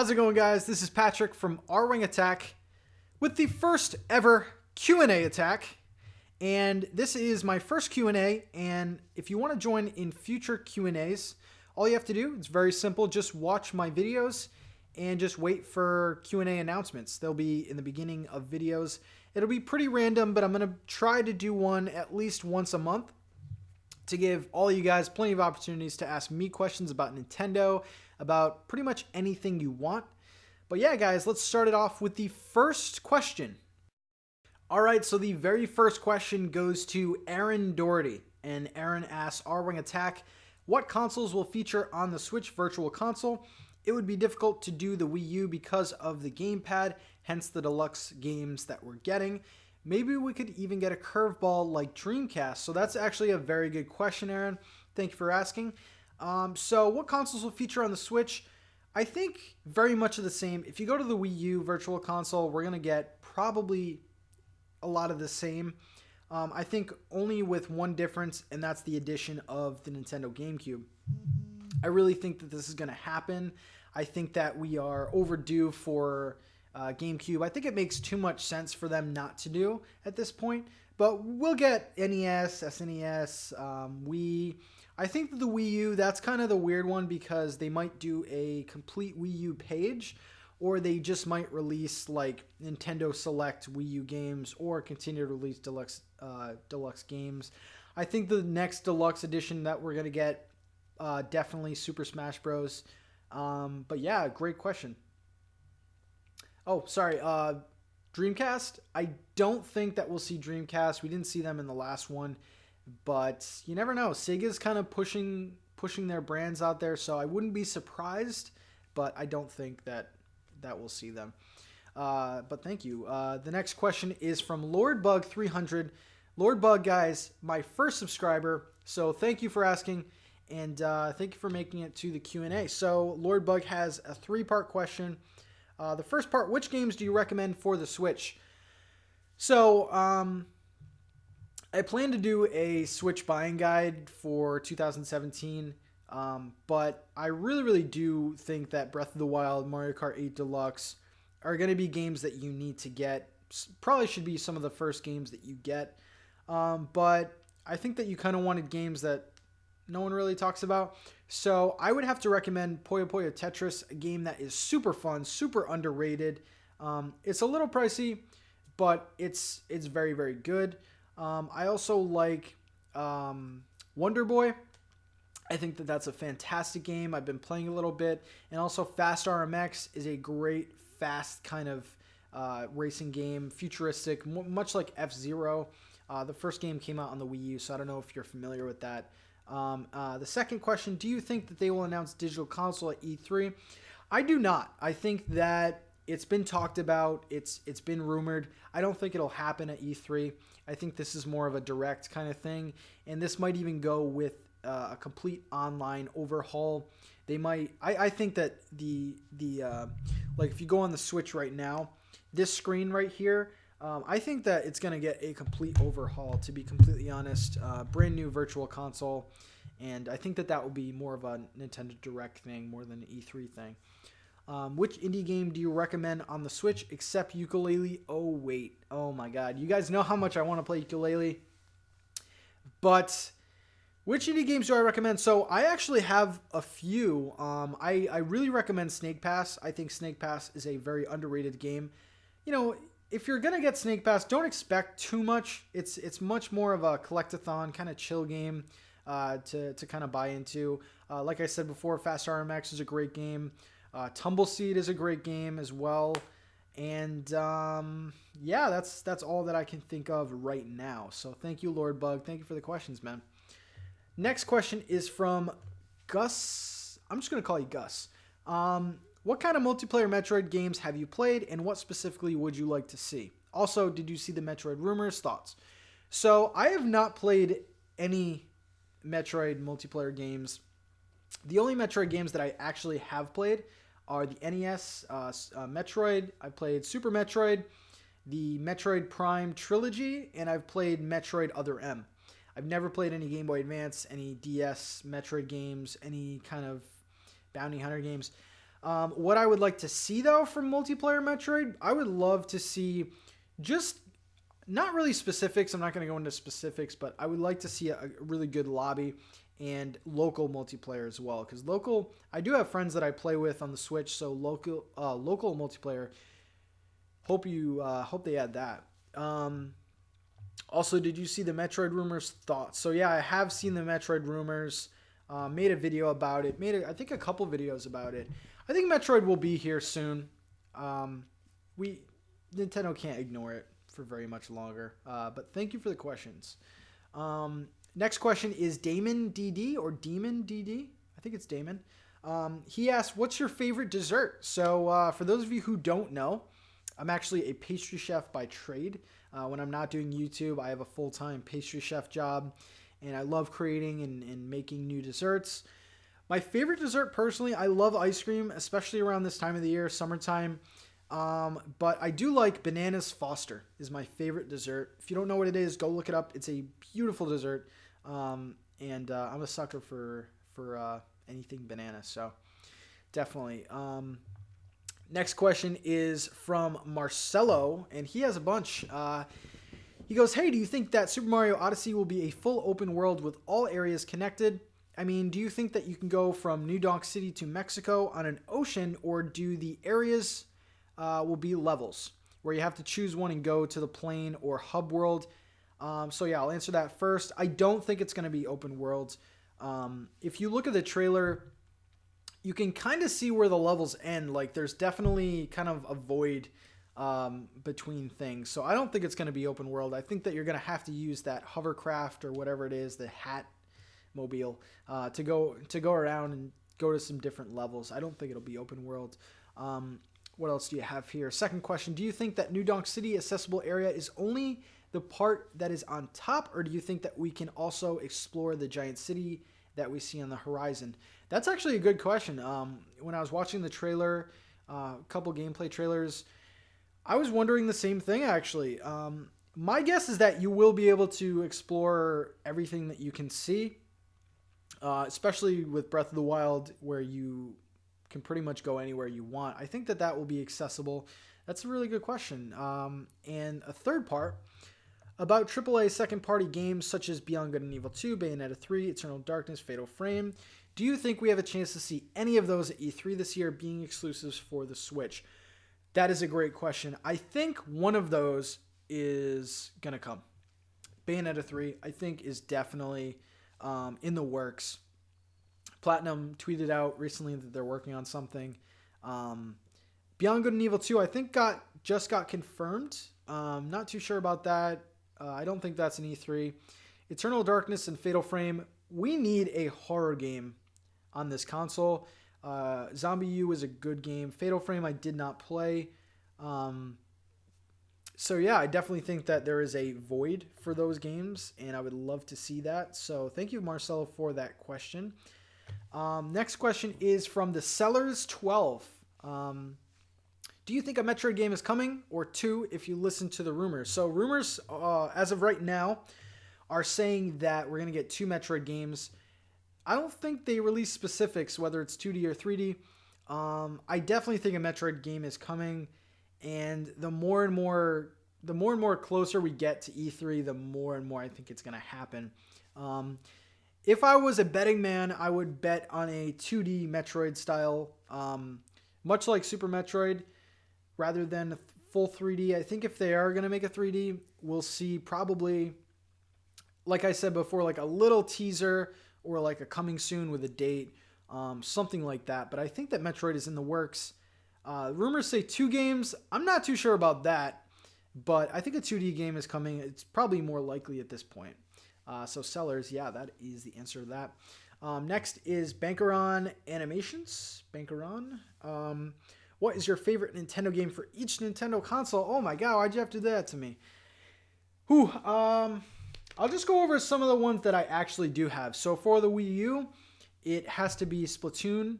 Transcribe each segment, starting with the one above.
How's it going, guys? This is Patrick from R-Wing Attack with the first ever Q&A attack. And this is my first Q&A, and if you want to join in future Q&As, all you have to do, it's very simple, just watch my videos and just wait for Q&A announcements. They'll be in the beginning of videos. It'll be pretty random, but I'm going to try to do one at least once a month to give all you guys plenty of opportunities to ask me questions about Nintendo, about pretty much anything you want. But yeah, guys, let's start it off with the first question. All right, so the very first question goes to Aaron Doherty, and Aaron asks, R-Wing Attack, what consoles will feature on the Switch Virtual Console? It would be difficult to do the Wii U because of the gamepad, hence the deluxe games that we're getting. Maybe we could even get a curveball like Dreamcast. So that's actually a very good question, Aaron. Thank you for asking. So what consoles will feature on the Switch? I think very much of the same. If you go to the Wii U Virtual Console, we're going to get probably a lot of the same. I think only with one difference, and that's the addition of the Nintendo GameCube. I really think that this is going to happen. I think that we are overdue for GameCube. I think it makes too much sense for them not to do at this point. But we'll get NES, SNES, Wii. I think that the Wii U, that's kind of the weird one because they might do a complete Wii U page, or they just might release like Nintendo Select Wii U games or continue to release deluxe games. I think the next deluxe edition that we're going to get, definitely Super Smash Bros. But yeah, great question. Oh, sorry. Dreamcast? I don't think that we'll see Dreamcast. We didn't see them in the last one, but you never know. Sega's kind of pushing their brands out there, so I wouldn't be surprised, but I don't think that we'll see them. But thank you. The next question is from LordBug300. LordBug, guys, my first subscriber, so thank you for asking, and thank you for making it to the Q&A. So LordBug has a three-part question. The first part, which games do you recommend for the Switch? So, I plan to do a Switch buying guide for 2017, but I really do think that Breath of the Wild, Mario Kart 8 Deluxe are going to be games that you need to get. Probably should be some of the first games that you get, but I think that you kind of wanted games that no one really talks about. So I would have to recommend Puyo Puyo Tetris, a game that is super fun, super underrated. It's a little pricey, but it's very, very good. I also like Wonder Boy. I think that that's a fantastic game. I've been playing a little bit. And also Fast RMX is a great, fast kind of racing game, futuristic, much like F-Zero. The first game came out on the Wii U, so I don't know if you're familiar with that. The second question, do you think that they will announce digital console at E3? I do not. I think that it's been talked about. It's been rumored. I don't think it'll happen at E3. I think this is more of a direct kind of thing, and this might even go with a complete online overhaul. They might. I think that the like if you go on the Switch right now, this screen right here. I think that it's going to get a complete overhaul, to be completely honest. Brand new virtual console. And I think that will be more of a Nintendo Direct thing more than an E3 thing. Which indie game do you recommend on the Switch except Yooka-Laylee? Oh, wait. Oh, my God. You guys know how much I want to play Yooka-Laylee. But which indie games do I recommend? So I actually have a few. I really recommend Snake Pass. I think Snake Pass is a very underrated game. You know, if you're going to get Snake Pass, don't expect too much. It's much more of a collectathon, kind of chill game to kind of buy into. Like I said before, Fast RMX is a great game. Tumbleseed is a great game as well. And yeah, that's all that I can think of right now. So thank you, Lord Bug. Thank you for the questions, man. Next question is from Gus. I'm just going to call you Gus. What kind of multiplayer Metroid games have you played, and what specifically would you like to see? Also, did you see the Metroid rumors? Thoughts? So, I have not played any Metroid multiplayer games. The only Metroid games that I actually have played are the NES Metroid. I played Super Metroid, the Metroid Prime Trilogy, and I've played Metroid Other M. I've never played any Game Boy Advance, any DS Metroid games, any kind of Bounty Hunter games. What I would like to see, though, from multiplayer Metroid, I would love to see just not really specifics. I'm not going to go into specifics, but I would like to see a really good lobby and local multiplayer as well. Because local, I do have friends that I play with on the Switch, so local multiplayer. Hope they add that. Also, did you see the Metroid rumors? Thoughts? So yeah, I have seen the Metroid rumors. Made a video about it. I think a couple videos about it. I think Metroid will be here soon. Nintendo can't ignore it for very much longer. But thank you for the questions. Next question is Damon DD or Demon DD. I think it's Damon. He asked, "What's your favorite dessert?" So for those of you who don't know, I'm actually a pastry chef by trade. When I'm not doing YouTube, I have a full-time pastry chef job, and I love creating and making new desserts. My favorite dessert, personally, I love ice cream, especially around this time of the year, summertime. But I do like Bananas Foster is my favorite dessert. If you don't know what it is, go look it up. It's a beautiful dessert, and I'm a sucker for anything banana, so definitely. Next question is from Marcelo, and he has a bunch. He goes, "Hey, do you think that Super Mario Odyssey will be a full open world with all areas connected? I mean, do you think that you can go from New Donk City to Mexico on an ocean, or do the areas will be levels where you have to choose one and go to the plane or hub world?" So yeah, I'll answer that first. I don't think it's going to be open world. If you look at the trailer, you can kind of see where the levels end. Like, there's definitely kind of a void between things. So I don't think it's going to be open world. I think that you're going to have to use that hovercraft or whatever it is, the hat mobile, to go around and go to some different levels. I don't think it'll be open world. What else do you have here? Second question, do you think that New Donk City accessible area is only the part that is on top, or do you think that we can also explore the giant city that we see on the horizon? That's actually a good question. When I was watching the trailer, a couple gameplay trailers, I was wondering the same thing, actually. My guess is that you will be able to explore everything that you can see, especially with Breath of the Wild, where you can pretty much go anywhere you want. I think that will be accessible. That's a really good question. And a third part, about AAA second-party games such as Beyond Good and Evil 2, Bayonetta 3, Eternal Darkness, Fatal Frame. Do you think we have a chance to see any of those at E3 this year being exclusives for the Switch? That is a great question. I think one of those is going to come. Bayonetta 3, I think, is definitely in the works. Platinum tweeted out recently that they're working on something. Beyond Good and Evil 2, I think just got confirmed. Not too sure about that. I don't think that's an E3. Eternal Darkness and Fatal Frame. We need a horror game on this console. Zombie U is a good game. Fatal Frame I did not play. So yeah, I definitely think that there is a void for those games, and I would love to see that. So thank you, Marcelo, for that question. Next question is from the Sellers 12. Do you think a Metroid game is coming, or two if you listen to the rumors? So rumors, as of right now, are saying that we're going to get two Metroid games. I don't think they release specifics, whether it's 2D or 3D. I definitely think a Metroid game is coming, and the more and more closer we get to E3, the more and more I think it's going to happen. If I was a betting man, I would bet on a 2D Metroid style, much like Super Metroid, rather than full 3D. I think if they are going to make a 3D, we'll see probably, like I said before, like a little teaser or like a coming soon with a date, something like that. But I think that Metroid is in the works. Rumors say 2 games. I'm not too sure about that, but I think a 2D game is coming. It's probably more likely at this point. So Sellers, yeah, that is the answer to that. Next is Bankeron Animations. Bankeron. What is your favorite Nintendo game for each Nintendo console? Oh my god, why'd you have to do that to me? I'll just go over some of the ones that I actually do have. So for the Wii U, it has to be Splatoon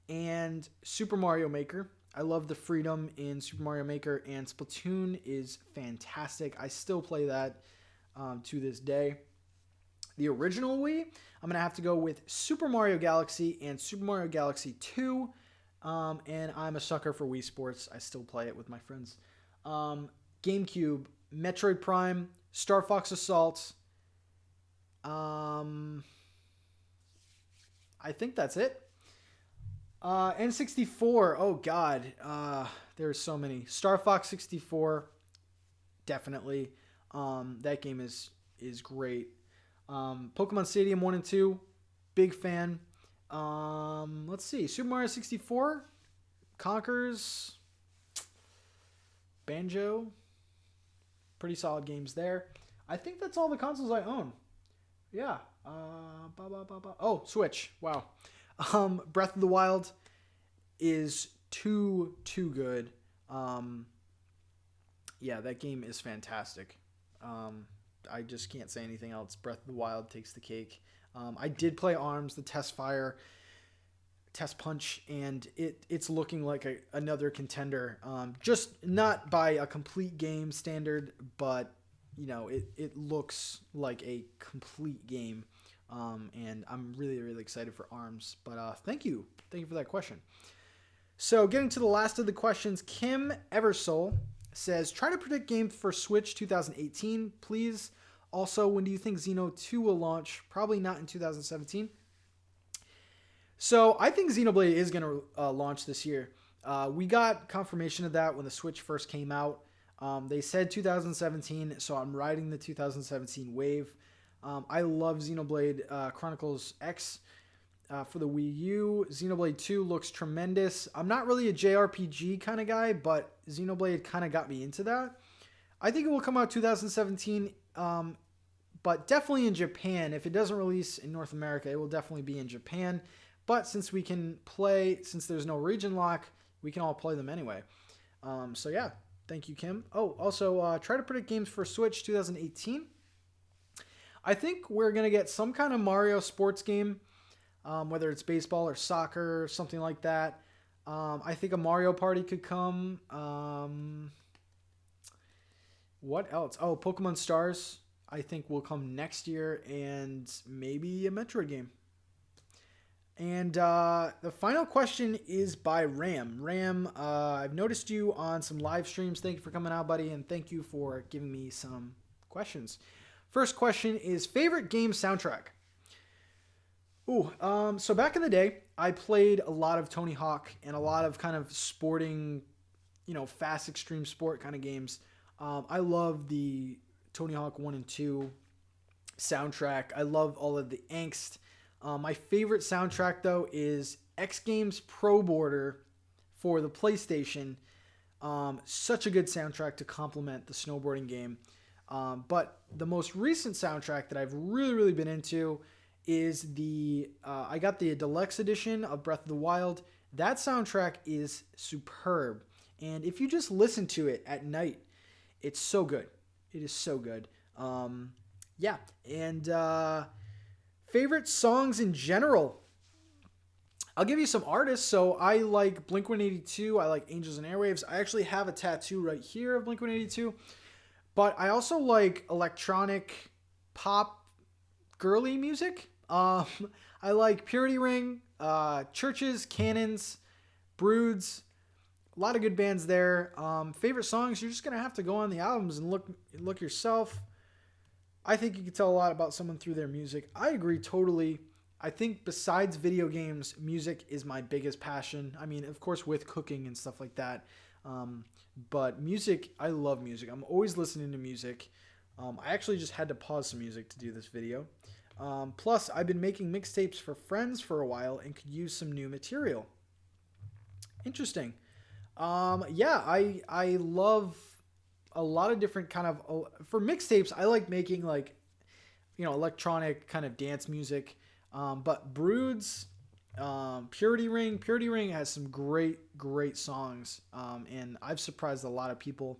and Super Mario Maker. I love the freedom in Super Mario Maker, and Splatoon is fantastic. I still play that to this day. The original Wii, I'm going to have to go with Super Mario Galaxy and Super Mario Galaxy 2. And I'm a sucker for Wii Sports. I still play it with my friends. GameCube, Metroid Prime, Star Fox Assault. I think that's it. N64. Oh God, there's so many. Star Fox 64, definitely. That game is great. Pokemon Stadium 1 and 2, big fan. Let's see. Super Mario 64, Conkers, Banjo. Pretty solid games there. I think that's all the consoles I own. Yeah. Oh, Switch. Wow. Breath of the Wild is too good. Yeah, that game is fantastic. I just can't say anything else. Breath of the Wild takes the cake. I did play ARMS, the Test Punch, and it's looking like another contender. Just not by a complete game standard, but you know, it looks like a complete game. And I'm really, really excited for ARMS. But thank you for that question. So getting to the last of the questions, Kim Eversole says, try to predict game for Switch 2018, please. Also, when do you think Xeno 2 will launch? Probably not in 2017. So I think Xenoblade is going to launch this year. We got confirmation of that when the Switch first came out. They said 2017, so I'm riding the 2017 wave. I love Xenoblade Chronicles X for the Wii U. Xenoblade 2 looks tremendous. I'm not really a JRPG kind of guy, but Xenoblade kind of got me into that. I think it will come out 2017, but definitely in Japan. If it doesn't release in North America, it will definitely be in Japan. But since we can play, since there's no region lock, we can all play them anyway. So yeah, thank you, Kim. Oh, also try to predict games for Switch 2018. I think we're going to get some kind of Mario sports game, whether it's baseball or soccer or something like that. I think a Mario Party could come. What else? Oh, Pokemon Stars, I think will come next year, and maybe a Metroid game. And the final question is by Ram. Ram, I've noticed you on some live streams. Thank you for coming out, buddy, and thank you for giving me some questions. First question is favorite game soundtrack. Ooh, so back in the day, I played a lot of Tony Hawk and a lot of kind of sporting, fast extreme sport kind of games. I love the Tony Hawk 1 and 2 soundtrack. I love all of the angst. My favorite soundtrack, though, is X Games Pro Border for the PlayStation. Such a good soundtrack to complement the snowboarding game. But the most recent soundtrack that I've really, really been into is I got the deluxe edition of Breath of the Wild. That soundtrack is superb. And if you just listen to it at night, it's so good. It is so good. Yeah. And favorite songs in general. I'll give you some artists. So I like Blink-182. I like Angels and Airwaves. I actually have a tattoo right here of Blink-182. But I also like electronic pop girly music. I like Purity Ring, Churches, Cannons, Broods. A lot of good bands there. Favorite songs, you're just going to have to go on the albums and look yourself. I think you can tell a lot about someone through their music. I agree totally. I think besides video games, music is my biggest passion. I mean, of course, with cooking and stuff like that. But music, I love music. I'm always listening to music. I actually just had to pause some music to do this video. Plus, I've been making mixtapes for friends for a while and could use some new material. Interesting. Yeah, I love a lot of different kind of, for mixtapes, I like making electronic kind of dance music. But Broods, Purity Ring has some great songs. And I've surprised a lot of people.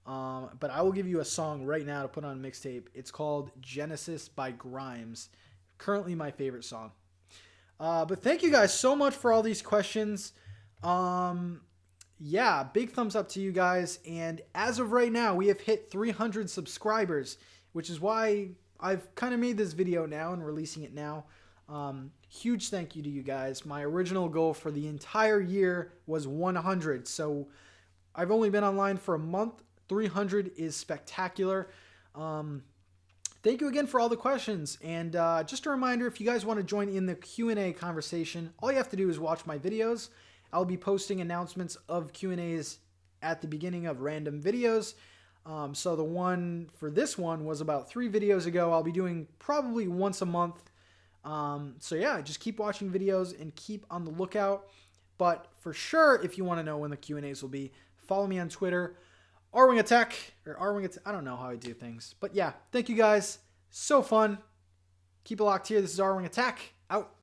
But I will give you a song right now to put on a mixtape. It's called Genesis by Grimes. Currently my favorite song. But thank you guys so much for all these questions. Yeah, big thumbs up to you guys. And as of right now, we have hit 300 subscribers, which is why I've kind of made this video now and releasing it now. Huge thank you to you guys. My original goal for the entire year was 100. So I've only been online for a month. 300 is spectacular. Thank you again for all the questions. And just a reminder, if you guys want to join in the Q&A conversation, all you have to do is watch my videos. I'll be posting announcements of Q&As at the beginning of random videos. So the one for this one was about 3 videos ago. I'll be doing probably once a month. So yeah, just keep watching videos and keep on the lookout. But for sure, if you want to know when the Q&As will be, follow me on Twitter, Rwing Attack, or Rwing Attack. I don't know how I do things. But yeah, thank you guys. So fun. Keep it locked here. This is Rwing Attack. Out.